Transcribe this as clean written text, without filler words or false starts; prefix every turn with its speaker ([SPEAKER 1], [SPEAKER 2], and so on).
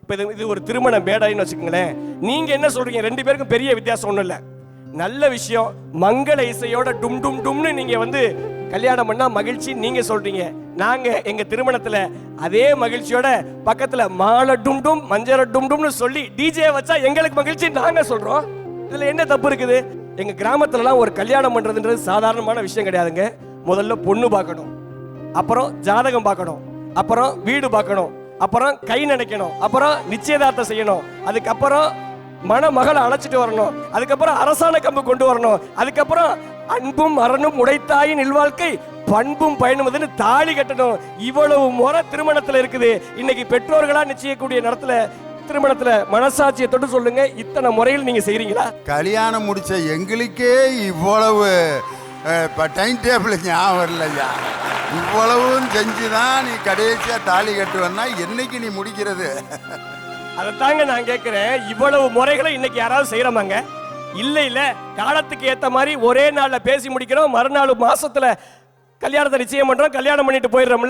[SPEAKER 1] இப்போ இது ஒரு திருமண மேடைன்னு வச்சுக்கோங்களேன். நீங்க என்ன சொல்றீங்க? ரெண்டு பேருக்கும் பெரிய வித்தியாசம் ஒன்றும் இல்லை. நல்ல விஷயம், மங்கள இசையோட டும் டும் டும்னு நீங்க வந்து கல்யாணம் பண்ணா மகிழ்ச்சி நீங்க சொல்றீங்க. நாங்க எங்க திருமணத்துல அதே மகிழ்ச்சியோட பக்கத்துல மாலை டும் டும் மஞ்சள் டும் டும்னு சொல்லி டிஜே வச்சா எங்களுக்கு மகிழ்ச்சி நாங்க சொல்றோம். இதுல என்ன தப்பு இருக்குது? எங்க கிராமத்துலலாம் ஒரு கல்யாணம் பண்றதுன்றது சாதாரணமான விஷயம் கிடையாதுங்க. முதல்ல பொண்ணு பார்க்கணும், அப்புறம் ஜாதகம் பார்க்கணும், அப்புறம் வீடு பார்க்கணும், அப்புறம் கை நினைக்கணும், அப்புறம் நிச்சயதார்த்தம் செய்யணும், அதுக்கப்புறம் மணமகளை அழைச்சிட்டு வரணும், அதுக்கப்புறம் அரசாணை கம்பு கொண்டு வரணும், அதுக்கப்புறம் அன்பும் அரணும் உடைத்தாயின் இல்வாழ்க்கை பண்பும் பயனும் தாலி கட்டணும். இவ்வளவு முறை திருமணத்துல இருக்குது. இன்னைக்கு பெற்றோர்களா நிச்சயக்கூடிய நேரத்துல திருமணத்துல மனசாட்சியை தொட்டு சொல்லுங்க, இத்தனை முறையில் நீங்க செய்றீங்களா?
[SPEAKER 2] கல்யாணம் முடிச்ச எங்களுக்கே இவ்வளவு டைம் டேபிள் ஞாபகம் இல்லையா? இவ்வளவும் செஞ்சுதான் நீ கடைசியா தாலி கட்டுவன்னா என்னைக்கு நீ முடிக்கிறது?
[SPEAKER 1] அதைத்தாங்க நான் கேட்கிறேன். இவ்வளவு முறைகளை இன்னைக்கு யாராவது செய்யறோமாங்க? இல்ல இல்ல, காலத்துக்கு ஏத்த மாதிரி ஒரே நாள்ல பேசி முடிக்கிறோம், மறுநாள் மாசத்துல கல்யாணத்தை நிச்சயம் பண்றோம், கல்யாணம் பண்ணிட்டு போயிடுறோம்ல.